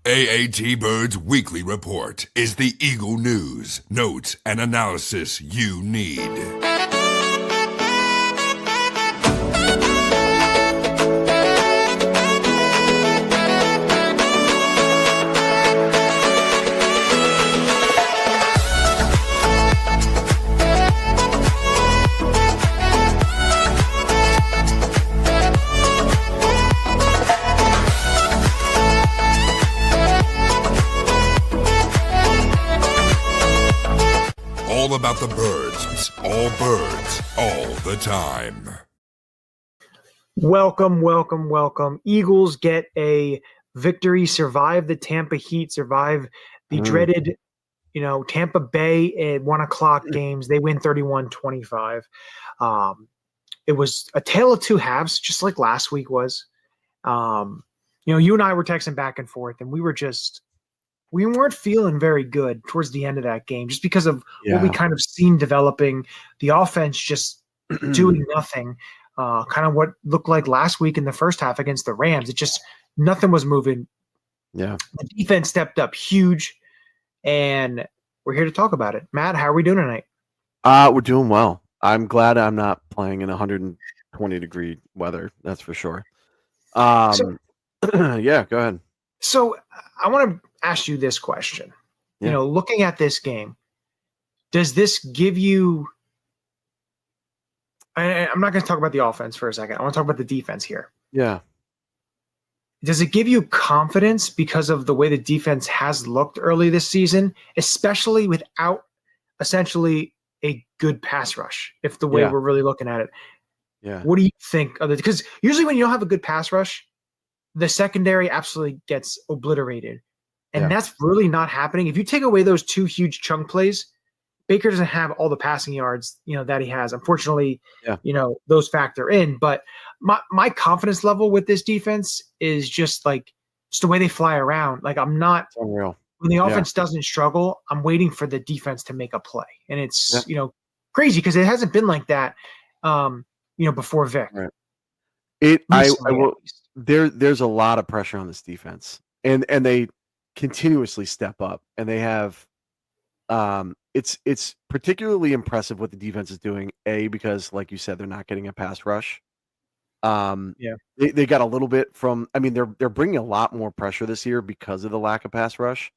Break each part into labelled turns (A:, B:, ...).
A: AATBirds Weekly Report is the Eagle news, notes, and analysis you need. All about the birds. It's all birds, all the time.
B: Welcome. Eagles get a victory, survive the Tampa Heat, survive the dreaded, Tampa Bay at 1 o'clock games. They win 31-25. It was a tale of two halves, just like last week was. You and I were texting back and forth, and we weren't feeling very good towards the end of that game just because of what we kind of seen developing. The offense just doing nothing. Kind of what looked like last week in the first half against the Rams. It just nothing was moving.
C: Yeah.
B: The defense stepped up huge, and we're here to talk about it. Matt, how are we doing tonight?
C: We're doing well. I'm glad I'm not playing in 120-degree weather. That's for sure. Yeah, go ahead.
B: So I want to ask you this question.
C: Yeah.
B: Looking at this game, does this give you – I'm not going to talk about the offense for a second. I want to talk about the defense here.
C: Yeah.
B: Does it give you confidence because of the way the defense has looked early this season, especially without essentially a good pass rush, if the way we're really looking at it?
C: Yeah.
B: What do you think of it? Because usually when you don't have a good pass rush, the secondary absolutely gets obliterated. And that's really not happening. If you take away those two huge chunk plays, Baker doesn't have all the passing yards, that he has. Unfortunately, those factor in. But my confidence level with this defense is just the way they fly around. I'm not –
C: unreal.
B: When the offense doesn't struggle, I'm waiting for the defense to make a play. And it's, crazy because it hasn't been like that, before Vic.
C: Right. There's a lot of pressure on this defense. And they continuously step up, and they have it's particularly impressive what the defense is doing, because like you said, they're not getting a pass rush. They got a little bit from, they're bringing a lot more pressure this year because of the lack of pass rush.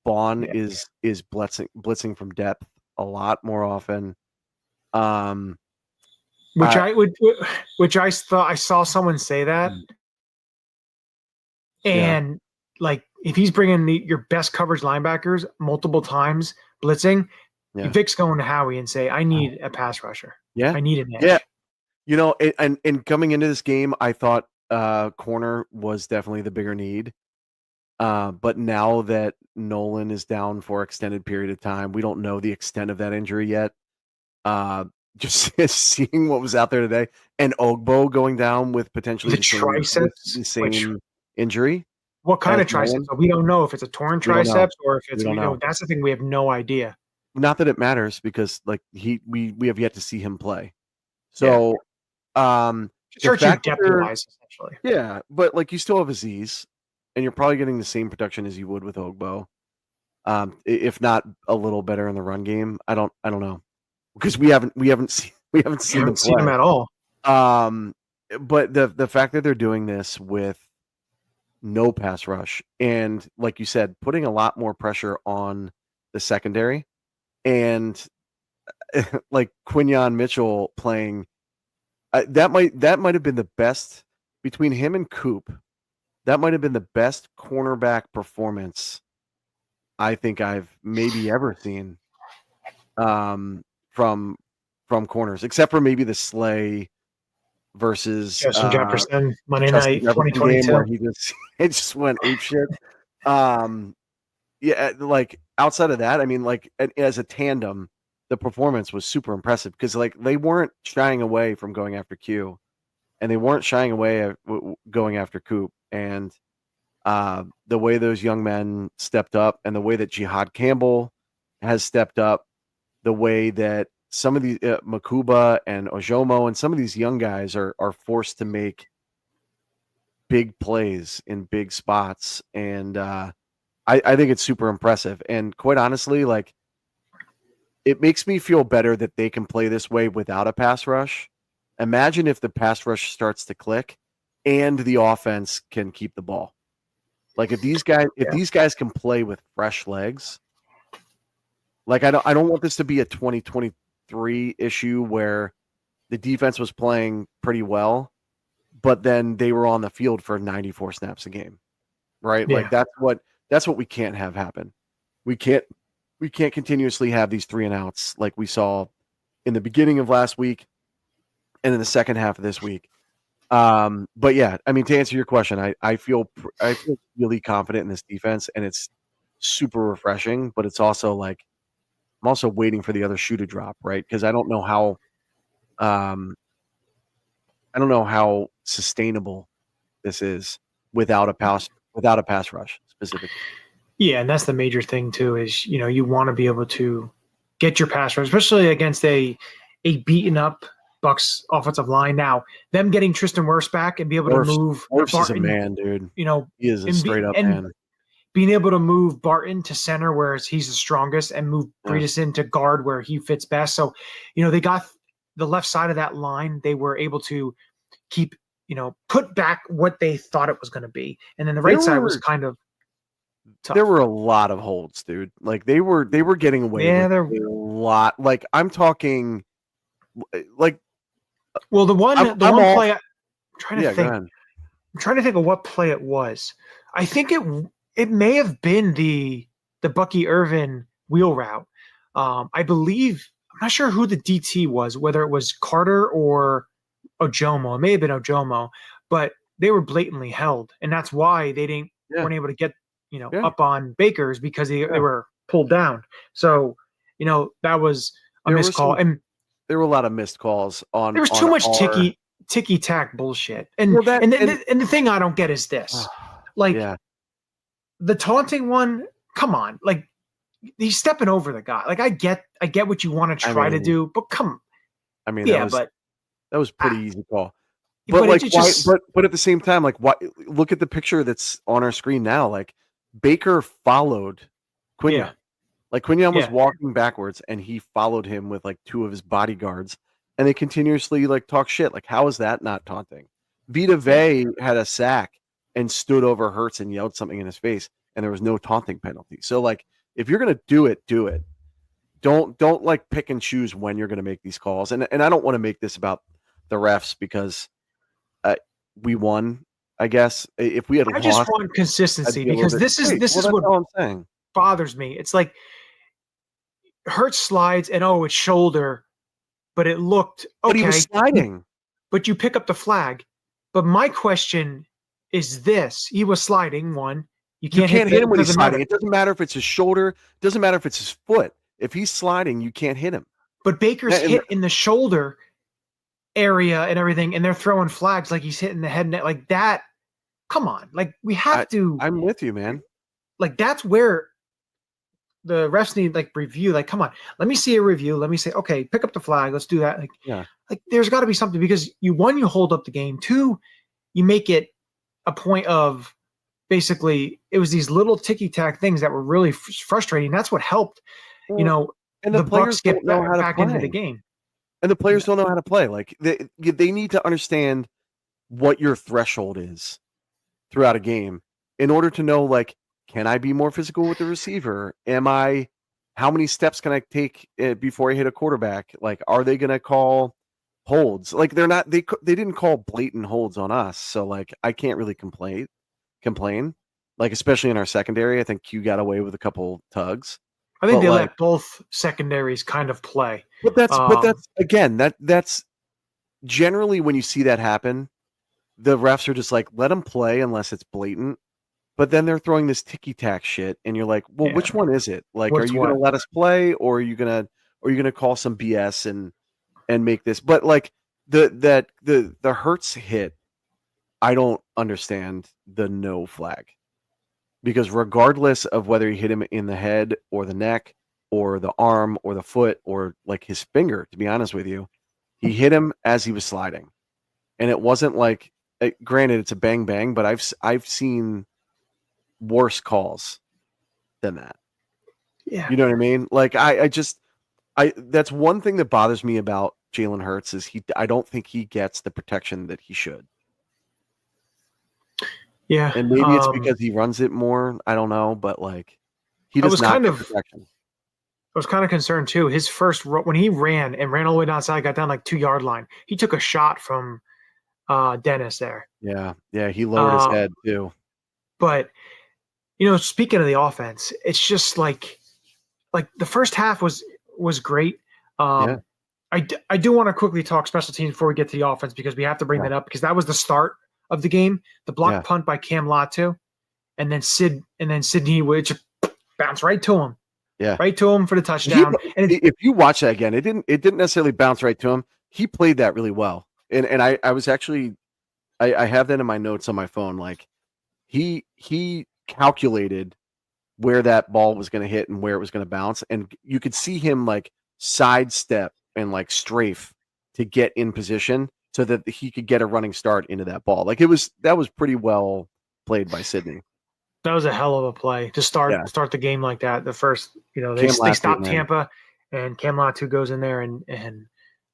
C: Vaughn is blitzing from depth a lot more often.
B: Which I thought I saw someone say that. And if he's bringing your best coverage linebackers multiple times blitzing, Vic's going to Howie and say, I need a pass rusher.
C: Yeah.
B: I need an edge.
C: Yeah. And coming into this game, I thought corner was definitely the bigger need. But now that Nolan is down for an extended period of time, we don't know the extent of that injury yet. Just seeing what was out there today, and Ogbo going down with potentially
B: the triceps,
C: the same injury.
B: What kind of triceps? We don't know if it's a torn triceps or if it's that's the thing, we have no idea.
C: Not that it matters, because we have yet to see him play. So
B: hurts you depth-wise, essentially.
C: Yeah, but you still have Aziz, and you're probably getting the same production as you would with Ogbo. If not a little better in the run game. I don't know. Because we haven't seen him
B: at all.
C: But the fact that they're doing this with no pass rush, and like you said, putting a lot more pressure on the secondary, and Quinyon Mitchell playing, that might have been the best between him and Coop. That might have been the best cornerback performance I think I've maybe ever seen. From corners, except for maybe the Slay versus
B: Justin Jefferson Monday night 2022
C: game where it just went apeshit. Outside of that, as a tandem, the performance was super impressive, because they weren't shying away from going after Q, and they weren't shying away going after Coop, and the way those young men stepped up, and the way that Jihad Campbell has stepped up, the way that some of these Makuba and Ojomo and some of these young guys are forced to make big plays in big spots. And I think it's super impressive. And quite honestly, like, it makes me feel better that they can play this way without a pass rush. Imagine if the pass rush starts to click and the offense can keep the ball. Like if these guys can play with fresh legs, like I don't want this to be a 2023 issue where the defense was playing pretty well, but then they were on the field for 94 snaps a game. Right?
B: Yeah.
C: Like that's what we can't have happen. We can't continuously have these 3 and outs like we saw in the beginning of last week and in the second half of this week. But yeah, I mean, to answer your question, I feel really confident in this defense, and it's super refreshing. But it's also like I'm also waiting for the other shoe to drop, right? Because I don't know how sustainable this is without a pass rush specifically.
B: Yeah, and that's the major thing too. Is you want to be able to get your pass rush, especially against a beaten up Bucs offensive line. Now, them getting Tristan Wirfs back and be able to move
C: Wirfs is a man, dude. He is a straight up man.
B: Being able to move Barton to center where he's the strongest and move Breedis into guard where he fits best. So, they got the left side of that line. They were able to keep, put back what they thought it was going to be. And then the right side was kind of tough.
C: There were a lot of holds, dude. Like they were getting away with a lot. Like I'm talking like
B: well, the one play I'm trying to think.
C: I'm
B: trying to think of what play it was. I think it may have been the Bucky Irvin wheel route. I believe I'm not sure who the DT was, whether it was Carter or Ojomo. It may have been Ojomo, but they were blatantly held, and that's why they weren't able to get up on Baker's because they were pulled down. So that was a missed call, and
C: there were a lot of missed calls on.
B: There was too much ticky tack bullshit, and the thing I don't get is this, the taunting one. Come on, like he's stepping over the guy. Like I get what you want to try to do, but come.
C: I mean,
B: that
C: was pretty easy call. But like, but at the same time, like, why? Look at the picture that's on our screen now. Like Baker followed Quinyon.
B: Yeah.
C: Like Quinyon was walking backwards, and he followed him with like 2 of his bodyguards, and they continuously like talk shit. Like, how is that not taunting? Vita Vea had a sack and stood over Hurts and yelled something in his face, and there was no taunting penalty. So like, if you're gonna do it, do it. Don't like pick and choose when you're gonna make these calls. And I don't want to make this about the refs because we won. I guess if we had lost,
B: I just want consistency because this is what
C: I'm saying
B: bothers me. It's like Hurts slides and it's shoulder, but it looked okay.
C: But he was sliding.
B: But you pick up the flag. But my question is this: he was sliding. One, you can't hit
C: him when he's sliding. It doesn't matter if it's his shoulder. It doesn't matter if it's his foot. If he's sliding, you can't hit him.
B: But Baker's hit in the shoulder area and everything, and they're throwing flags like he's hitting the head net like that. Come on, like we have to.
C: I'm with you, man.
B: Like that's where the refs need like review. Like, come on, let me see a review. Let me say, okay, pick up the flag. Let's do that. Like there's got to be something because you hold up the game. 2, you make it a point of basically it was these little ticky tack things that were really frustrating. That's what helped, and the players get back into the game.
C: And the players don't know how to play. Like they need to understand what your threshold is throughout a game in order to know, like, can I be more physical with the receiver? How many steps can I take before I hit a quarterback? Like, are they going to call holds? Like they didn't call blatant holds on us. So like, I can't really complain. Like, especially in our secondary, I think Q got away with a couple tugs.
B: I think they let both secondaries kind of play.
C: But that's generally when you see that happen, the refs are just like, let them play unless it's blatant. But then they're throwing this ticky tack shit, and you're like, well, which one is it? Like, are you going to let us play, or are you gonna call some BS and make this? But like the Hurts hit, I don't understand the no flag. Because regardless of whether he hit him in the head or the neck or the arm or the foot or like his finger, to be honest with you, he hit him as he was sliding. And it wasn't like, granted, it's a bang bang, but I've seen worse calls than that.
B: Yeah.
C: You know what I mean? Like that's one thing that bothers me about Jalen Hurts is I don't think he gets the protection that he should.
B: Yeah.
C: And maybe it's because he runs it more. I don't know, but like he does not get protection.
B: I was kind of concerned too. His first when he ran all the way downside, got down like 2-yard line. He took a shot from Dennis there.
C: Yeah, he lowered his head too.
B: But speaking of the offense, it's just like the first half was great. I do want to quickly talk special teams before we get to the offense because we have to bring that up because that was the start of the game. The block punt by Cam Latu, and then Sidney, which bounced right to him. Yeah, right to him for the touchdown.
C: And if you watch that again, it didn't necessarily bounce right to him. He played that really well, and I was actually I have that in my notes on my phone. Like he calculated where that ball was going to hit and where it was going to bounce, and you could see him like sidestep and like strafe to get in position so that he could get a running start into that ball. Like that was pretty well played by Sidney.
B: That was a hell of a play to start the game like that. The first, they stopped Tampa, and Cam Latu goes in there and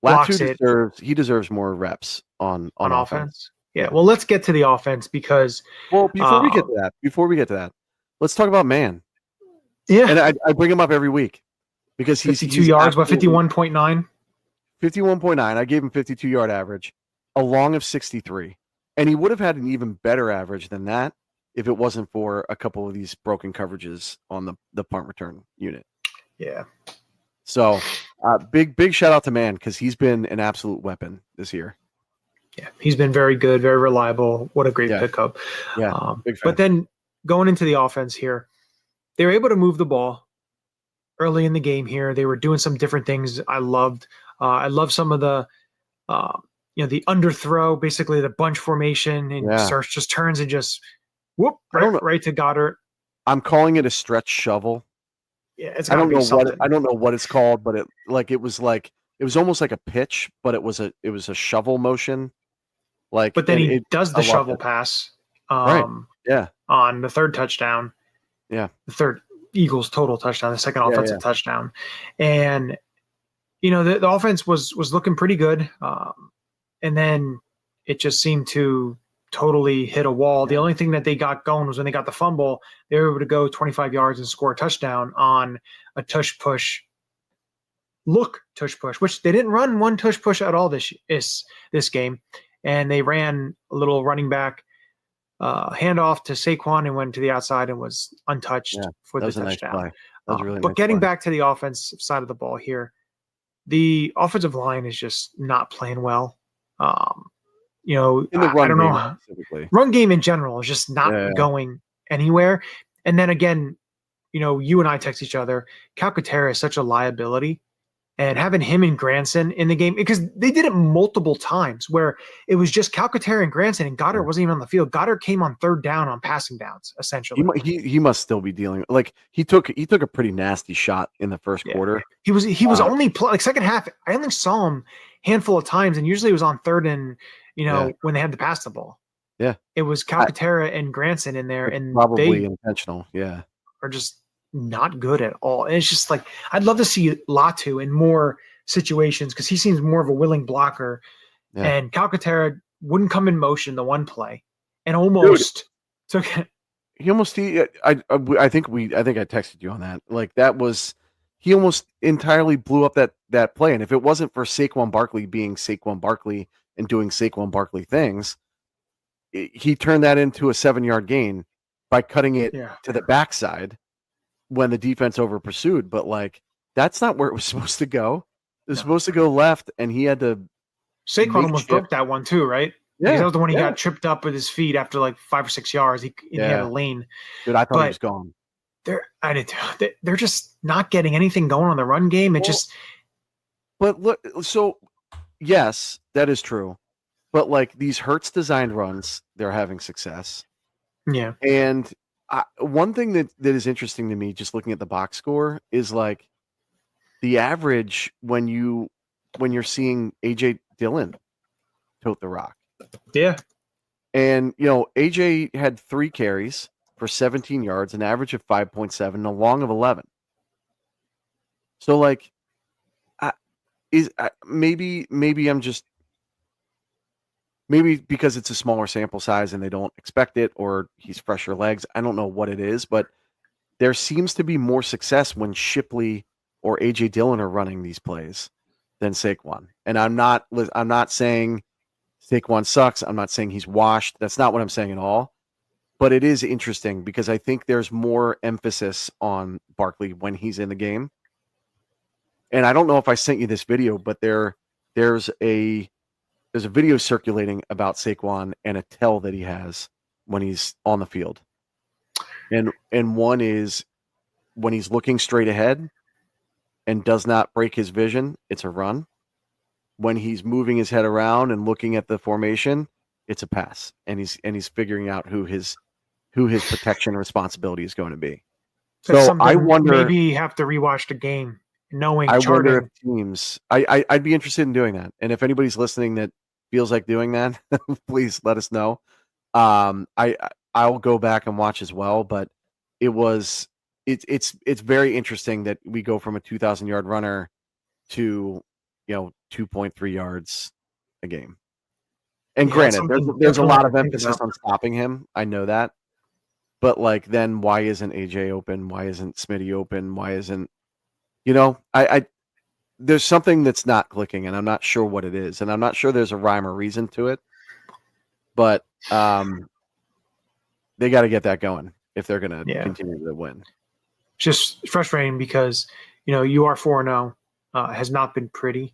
B: blocks it.
C: He deserves more reps on offense.
B: Yeah. Well, let's get to the offense because
C: before we get to that, let's talk about Man.
B: Yeah,
C: and I bring him up every week because he's
B: 52 yards, but 51.9.
C: 51.9. I gave him 52-yard average, a long of 63, and he would have had an even better average than that if it wasn't for a couple of these broken coverages on the punt return unit.
B: Yeah.
C: So big shout out to Man because he's been an absolute weapon this year.
B: Yeah, he's been very good, very reliable. What a great pickup.
C: Yeah,
B: but then going into the offense here, they were able to move the ball early in the game here. They were doing some different things I loved. I love some of the the underthrow, basically the bunch formation, and Search just turns and just right to Goddard.
C: I'm calling it a stretch shovel.
B: Yeah,
C: I don't know what it's called, but it was almost like a pitch, but it was a shovel motion.
B: But then he does the shovel pass.
C: Right. Yeah.
B: On the third touchdown.
C: Yeah.
B: The third Eagles total touchdown, the second offensive touchdown. And the offense was looking pretty good. And then it just seemed to totally hit a wall. The only thing that they got going was when they got the fumble, they were able to go 25 yards and score a touchdown on a tush push, which they didn't run one tush push at all this game. And they ran a little running back handoff to Saquon and went to the outside and was untouched for the touchdown. Nice play. That was a really
C: but
B: nice getting back to the offensive side of the ball here, the offensive line is just not playing well. In the run I don't know. Run game in general is just not going anywhere. And then again, you and I text each other. Calcaterra is such a liability, and having him and Granson in the game because they did it multiple times where it was just Calcaterra and Granson, and Goddard wasn't even on the field. Goddard came on third down on passing downs essentially.
C: He must still be dealing he took a pretty nasty shot in the first quarter.
B: He was only second half. I only saw him handful of times, and usually it was on third and when they had to pass the ball.
C: Yeah,
B: it was Calcaterra and Granson in there, and
C: probably intentional. Yeah,
B: are just not good at all. And it's just I'd love to see Latu in more situations because he seems more of a willing blocker. Yeah. And Calcaterra wouldn't come in motion the one play, and almost took it.
C: I think I texted you on that. He almost entirely blew up that play. And if it wasn't for Saquon Barkley being Saquon Barkley and doing Saquon Barkley things, he turned that into a 7-yard gain by cutting it to the backside when the defense over pursued. But that's not where it was supposed to go. It was supposed to go left, and he had to.
B: Saquon almost broke that one too, right? Yeah, because that was the one he got tripped up with his feet after 5 or 6 yards. He had a lane.
C: Dude, I thought he was gone.
B: They're just not getting anything going on the run game.
C: But look, so yes, that is true. But these Hurts designed runs, they're having success.
B: Yeah.
C: And one thing that is interesting to me, just looking at the box score, is the average when you're seeing AJ Dillon tote the rock.
B: Yeah.
C: And AJ had 3 carries for 17 yards, an average of 5.7, and a long of 11. So, like, maybe I'm just maybe because it's a smaller sample size and they don't expect it, or he's fresher legs. I don't know what it is, but there seems to be more success when Shipley or AJ Dillon are running these plays than Saquon. And I'm not saying Saquon sucks. I'm not saying he's washed. That's not what I'm saying at all. But it is interesting because I think there's more emphasis on Barkley when he's in the game. And I don't know if I sent you this video, but there's a video circulating about Saquon and a tell that he has when he's on the field. And one is when he's looking straight ahead and does not break his vision, it's a run. When he's moving his head around and looking at the formation, it's a pass. And he's figuring out who his protection responsibility is going to be. So I wonder,
B: maybe you have to rewatch the game, knowing
C: I
B: charting.
C: wonder if teams. I'd be interested in doing that. And if anybody's listening that feels like doing that, please let us know. I'll go back and watch as well. But it's very interesting that we go from a 2,000-yard runner to 2.3 yards a game. And granted, there's a lot of emphasis on stopping him. I know that. But like, then why isn't AJ open? Why isn't Smitty open? Why isn't, I there's something that's not clicking, and I'm not sure what it is, and I'm not sure there's a rhyme or reason to it. But they got to get that going if they're going to continue to win.
B: Just frustrating because you are 4-0, has not been pretty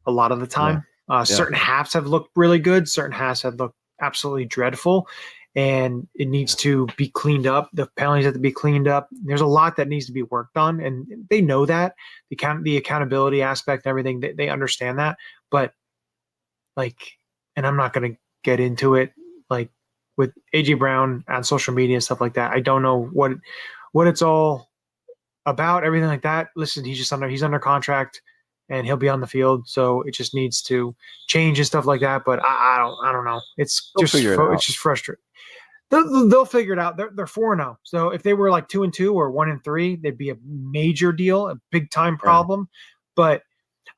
B: a lot of the time. Certain halves have looked really good. Certain halves have looked absolutely dreadful. And it needs to be cleaned up. The penalties have to be cleaned up. There's a lot that needs to be worked on, and they know that. The accountability aspect and everything, they understand that. But and I'm not going to get into it, with AJ Brown on social media and stuff like that. I don't know what it's all about, everything like that. Listen, he's under contract, and he'll be on the field, so it just needs to change and stuff like that. But I don't know. It's just frustrating. They'll figure it out. They're 4-0. So if they were 2-2 or 1-3, they'd be a major deal, a big time problem. But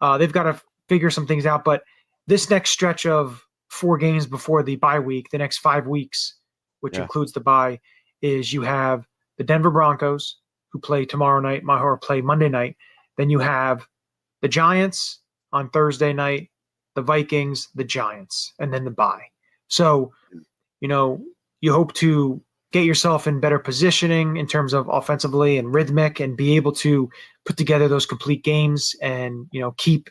B: they've got to figure some things out. But this next stretch of 4 games before the bye week, the next 5 weeks, which includes the bye, is you have the Denver Broncos, who play tomorrow night, or play Monday night. Then you have the Giants on Thursday night, the Vikings, the Giants, and then the bye. So, you hope to get yourself in better positioning in terms of offensively and rhythmic, and be able to put together those complete games and, keep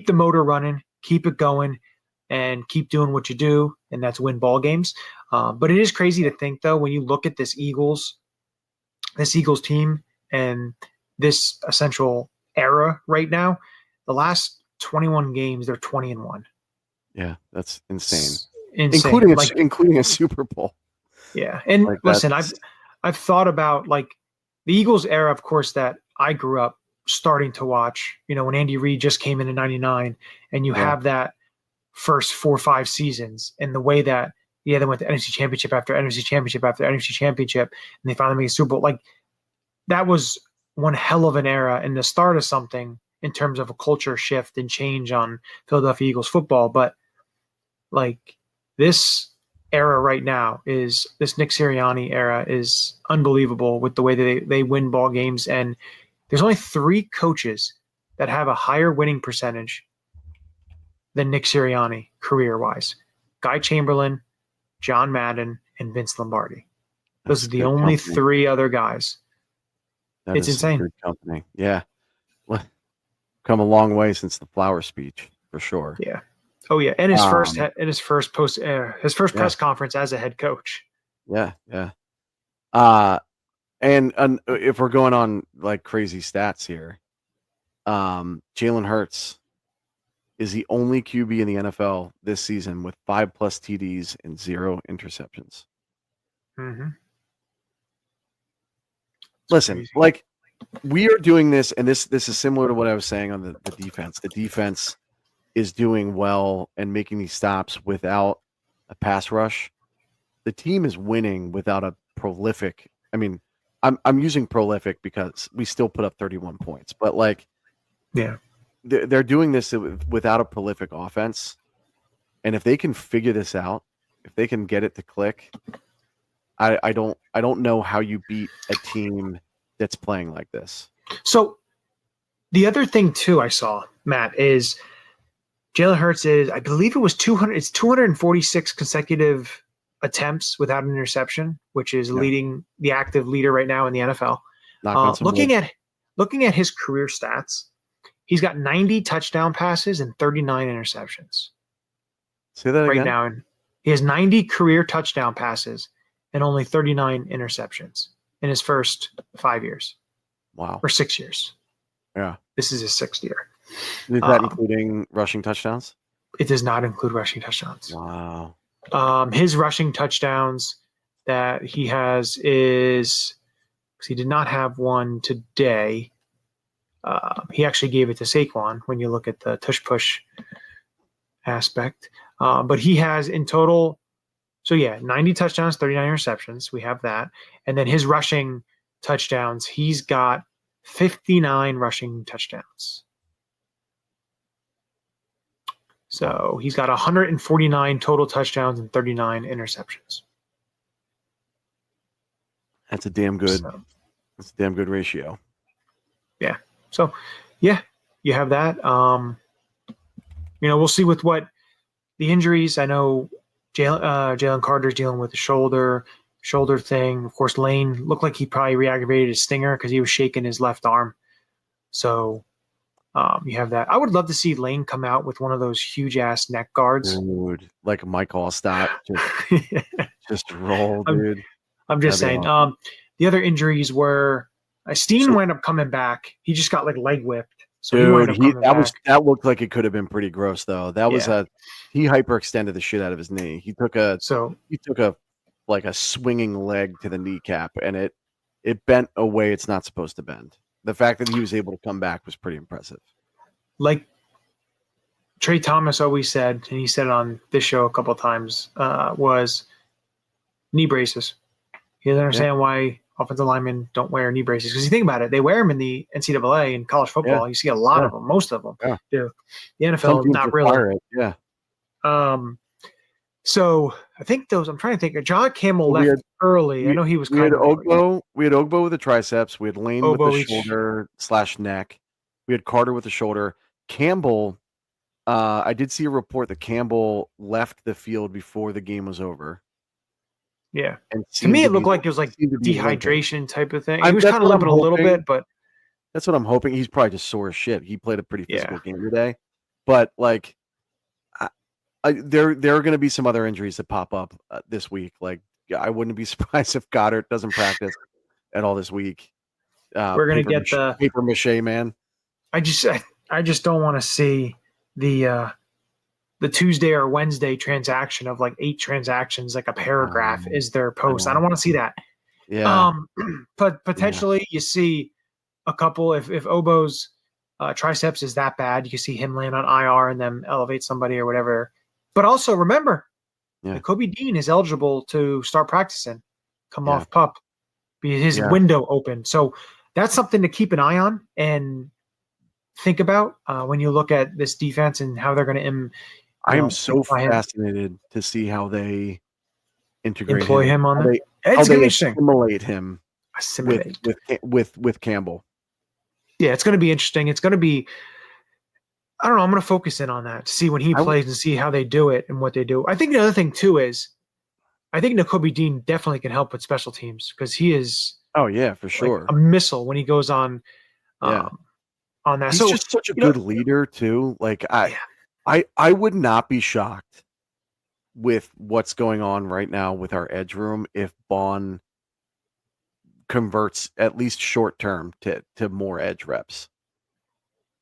B: the motor running, keep it going, and keep doing what you do, and that's win ball games. But it is crazy to think, though, when you look at this Eagles team and this essential era right now, the last 21 games, they're 20-1.
C: Yeah, that's insane. Including a Super Bowl.
B: Yeah. And listen, I've thought about the Eagles era, of course, that I grew up starting to watch, when Andy Reid just came in 99, and you have that first 4 or 5 seasons, and the way that they went to NFC Championship after NFC Championship after NFC Championship, and they finally made a Super Bowl. That was one hell of an era and the start of something in terms of a culture shift and change on Philadelphia Eagles football. But this era right now, is this Nick Sirianni era, is unbelievable with the way that they win ball games. And there's only 3 coaches that have a higher winning percentage than Nick Sirianni career-wise: Guy Chamberlain, John Madden, and Vince Lombardi. Those are the only 3 other guys. It's insane.
C: Good company. Yeah. Come a long way since the flower speech, for sure.
B: Yeah. Oh yeah, and his first press conference as a head coach.
C: Yeah, yeah. And if we're going on crazy stats here, Jalen Hurts is the only QB in the NFL this season with 5+ TDs and 0 interceptions.
B: Mm-hmm.
C: Listen, we are doing this, and this is similar to what I was saying on the defense. The defense is doing well and making these stops without a pass rush. The team is winning without a prolific. I mean, I'm using prolific because we still put up 31 points, but like,
B: yeah,
C: they're doing this without a prolific offense, and if they can figure this out, if they can get it to click, I don't know how you beat a team that's playing like this.
B: So the other thing too I saw, Matt, is Jalen Hurts is, I believe it was 246 consecutive attempts without an interception, which is leading the active leader right now in the NFL. Looking at his career stats, he's got 90 touchdown passes and 39 interceptions.
C: Say that
B: right
C: again?
B: now. And he has 90 career touchdown passes and only 39 interceptions in his first 5 years.
C: Wow.
B: Or 6 years.
C: Yeah.
B: This is his 6th year.
C: Is that including rushing touchdowns?
B: It does not include rushing touchdowns.
C: Wow.
B: His rushing touchdowns that he has is, because he did not have one today. He actually gave it to Saquon when you look at the tush push aspect. But he has in total, 90 touchdowns, 39 receptions. We have that. And then his rushing touchdowns, he's got 59 rushing touchdowns. So he's got 149 total touchdowns and 39 interceptions.
C: That's a damn good. That's a damn good ratio.
B: Yeah. So, yeah, you have that. We'll see with what the injuries. I know Jalen Carter's dealing with the shoulder thing. Of course, Lane looked like he probably re-aggravated his stinger because he was shaking his left arm. So you have that. I would love to see Lane come out with one of those huge ass neck guards.
C: Dude, like Mike Allstott, just roll, dude.
B: I'm just saying. The other injuries were Steen wound up coming back. He just got like leg whipped. So
C: that looked like it could have been pretty gross though. That was he hyperextended the shit out of his knee. He took a swinging leg to the kneecap, and it bent a way it's not supposed to bend. The fact that he was able to come back was pretty impressive.
B: Like Trey Thomas always said, and he said it on this show a couple of times, was knee braces. He doesn't understand why offensive linemen don't wear knee braces. Because you think about it, they wear them in the NCAA and college football. You see a lot of them, most of them do. The NFL, not really. So I think I'm trying to think. John Campbell left early. I know he was
C: we had Ogbo with the triceps. We had Lane with the shoulder / neck. We had Carter with the shoulder. Campbell, I did see a report that Campbell left the field before the game was over.
B: Yeah. And to me, it looked like it was like dehydration type of thing. He was kind of limping a little bit, but
C: that's what I'm hoping. He's probably just sore as shit. He played a pretty physical game today, but like, there are going to be some other injuries that pop up this week. Like, I wouldn't be surprised if Goddard doesn't practice at all this week.
B: We're going to get the
C: paper mache man.
B: I just don't want to see the Tuesday or Wednesday transaction of like 8 transactions, like a paragraph is their post. I don't want to see that.
C: Yeah.
B: But potentially you see a couple, if Obo's triceps is that bad, you can see him land on IR and then elevate somebody or whatever. But also remember, Kobe Dean is eligible to start practicing, come off PUP, be his window open. So that's something to keep an eye on and think about when you look at this defense and how they're going to
C: I am so fascinated to see how they
B: employ him on that.
C: It's going to be assimilate him with Campbell.
B: Yeah, it's going to be interesting. It's going to be, I don't know, I'm going to focus in on that to see when he plays and see how they do it and what they do. I think the other thing too is, I think Nakobe Dean definitely can help with special teams because he is.
C: Oh yeah, for sure.
B: Like a missile when he goes on that.
C: He's just such a good leader too. Like I would not be shocked with what's going on right now with our edge room if Bond converts at least short term to more edge reps.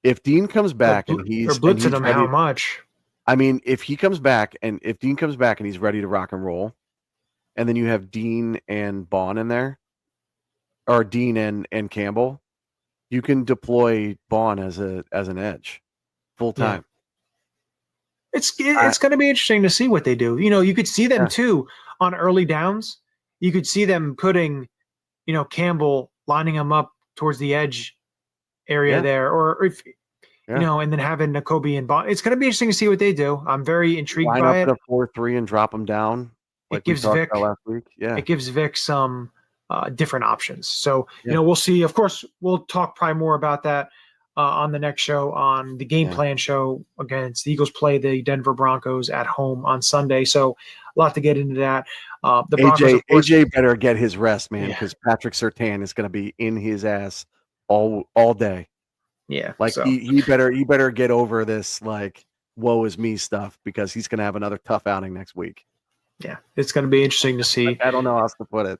C: If Dean comes back and he's
B: blitzing him, how much?
C: I mean, if Dean comes back and he's ready to rock and roll, and then you have Dean and Bond in there, or Dean and Campbell, you can deploy Bond as an edge full time.
B: It's going to be interesting to see what they do. You know, you could see them too on early downs you could see them putting, Campbell, lining him up towards the edge area there, or if and then having Nakobe and Bond. It's going to be interesting to see what they do. I'm very intrigued
C: Line
B: by
C: up
B: it.
C: at a 4-3 and drop them down. Like
B: It gives
C: we talked
B: Vic
C: about last week. Yeah.
B: It gives Vic some different options. So, we'll see. Of course, we'll talk probably more about that on the next show, on the game plan show. Against the Eagles play the Denver Broncos at home on Sunday. So a lot to get into that. The Broncos, of course,
C: AJ better get his rest, man, because Patrick Surtain is going to be in his ass all day.
B: Yeah.
C: Like
B: so.
C: he better get over this like woe is me stuff, because he's going to have another tough outing next week.
B: Yeah, it's going to be interesting to see.
C: I don't know how else to put it.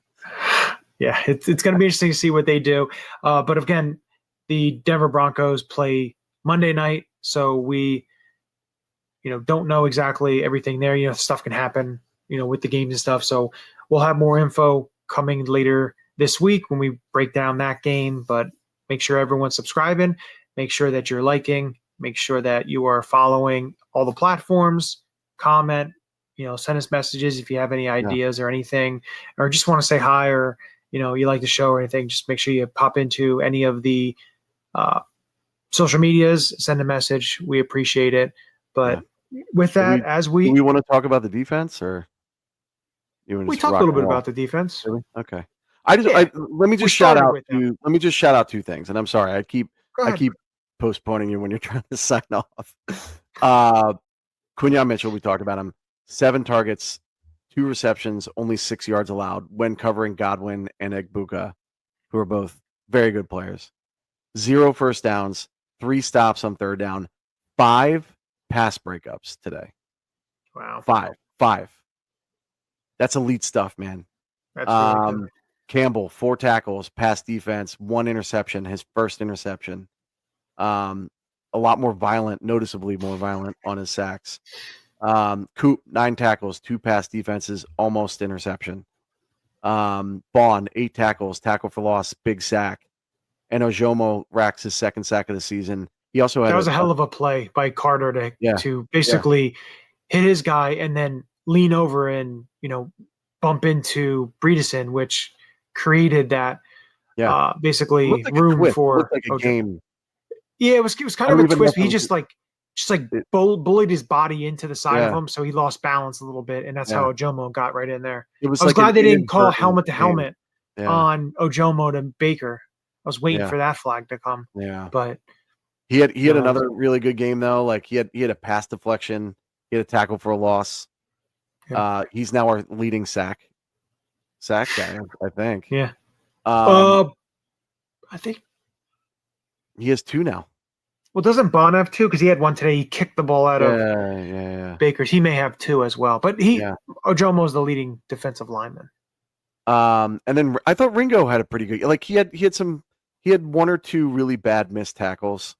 B: Yeah, it's going to be interesting to see what they do. But again, the Denver Broncos play Monday night, so we, don't know exactly everything there. Stuff can happen, with the games and stuff. So we'll have more info coming later this week when we break down that game. But make sure everyone's subscribing. Make sure that you're liking. Make sure that you are following all the platforms. Comment. Send us messages if you have any ideas or anything, or just want to say hi, or, you like the show or anything. Just make sure you pop into any of the social medias, send a message. We appreciate it. But with that, do
C: we want to talk about the defense, or
B: we talked a little bit about the defense.
C: Really? Okay. Let me just shout out two things, and I'm sorry, I keep postponing you when you're trying to sign off. Quinyon Mitchell, we talked about him. 7 targets, 2 receptions, only 6 yards allowed when covering Godwin and Egbuka, who are both very good players. 0 first downs, 3 stops on third down, 5 pass breakups today.
B: Wow.
C: 5. That's elite stuff, man.
B: That's really good.
C: Campbell, 4 tackles, pass defense, 1 interception, his first interception. A lot more violent, noticeably more violent on his sacks. Coop, 9 tackles, 2 pass defenses, almost interception. Bond, 8 tackles, tackle for loss, big sack. And Ojomo racks his 2nd sack of the season. He also had
B: that was a hell of a play by Carter to basically hit his guy and then lean over and bump into Bredeson, which created that basically room for
C: a game.
B: Yeah, it was kind of a twist. He just bullied his body into the side of him, so he lost balance a little bit, and that's how Ojomo got right in there. I was glad they didn't call helmet to helmet on Ojomo to Baker. I was waiting for that flag to come.
C: Yeah,
B: but
C: he had another really good game though. Like he had a pass deflection, he had a tackle for a loss. Yeah. He's now our leading sack guy, I think.
B: Yeah.
C: I think he has 2 now.
B: Well, doesn't Bond have 2? Because he had 1 today. He kicked the ball out of Baker's. He may have 2 as well. But Ojomo's the leading defensive lineman.
C: And then I thought Ringo had a pretty good. Like he had 1 or 2 really bad missed tackles,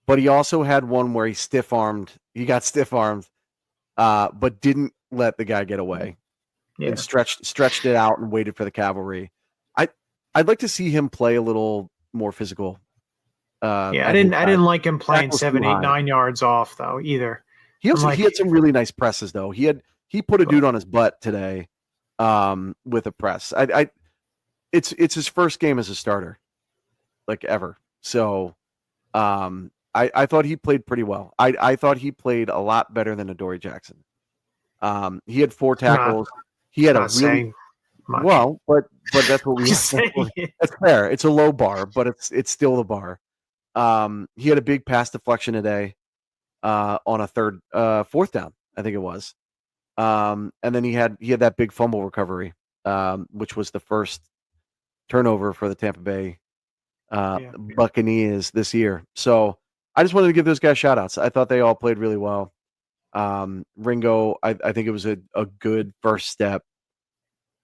C: but he also had one where he got stiff armed, but didn't let the guy get away. And stretched it out and waited for the cavalry. I'd like to see him play a little more physical.
B: I didn't like him playing 7, 8, 9 yards off though either.
C: He had some really nice presses though. He put a dude on his butt today with a press. It's his first game as a starter, like ever. So I thought he played pretty well. I thought he played a lot better than Adoree Jackson. He had 4 tackles. He had a really well, but that's what we that's fair. It's a low bar, but it's still the bar. He had a big pass deflection today on a 4th down, I think it was. And then he had that big fumble recovery, which was the first turnover for the Tampa Bay Buccaneers this year. So I just wanted to give those guys shout outs. I thought they all played really well. Ringo, I think it was a good first step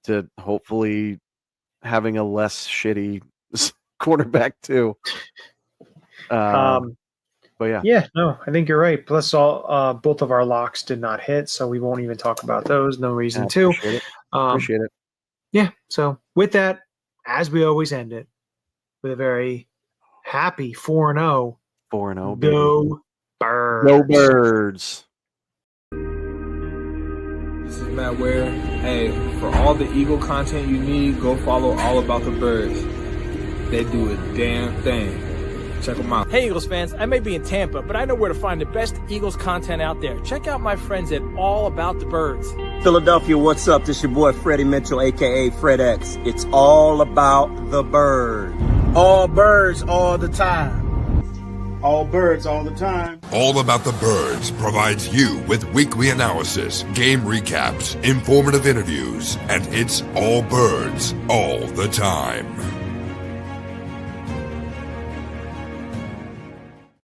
C: to hopefully having a less shitty quarterback too. But
B: no, I think you're right. Plus, both of our locks did not hit, so we won't even talk about those. No reason to.
C: Appreciate it.
B: Yeah. So with that, as we always end it, with a very happy 4-0.
C: 4-0.
B: Go Birds.
C: Go Birds.
D: This is Matt Ware. Hey, for all the Eagle content you need, go follow All About the Birds. They do a damn thing. Check them out.
E: Hey, Eagles fans, I may be in Tampa, but I know where to find the best Eagles content out there. Check out my friends at All About the Birds.
F: Philadelphia, what's up? This your boy Freddie Mitchell, a.k.a. Fred X. It's all about the bird.
G: All birds all the time. All birds all the time.
A: All About the Birds provides you with weekly analysis, game recaps, informative interviews, and it's all birds all the time.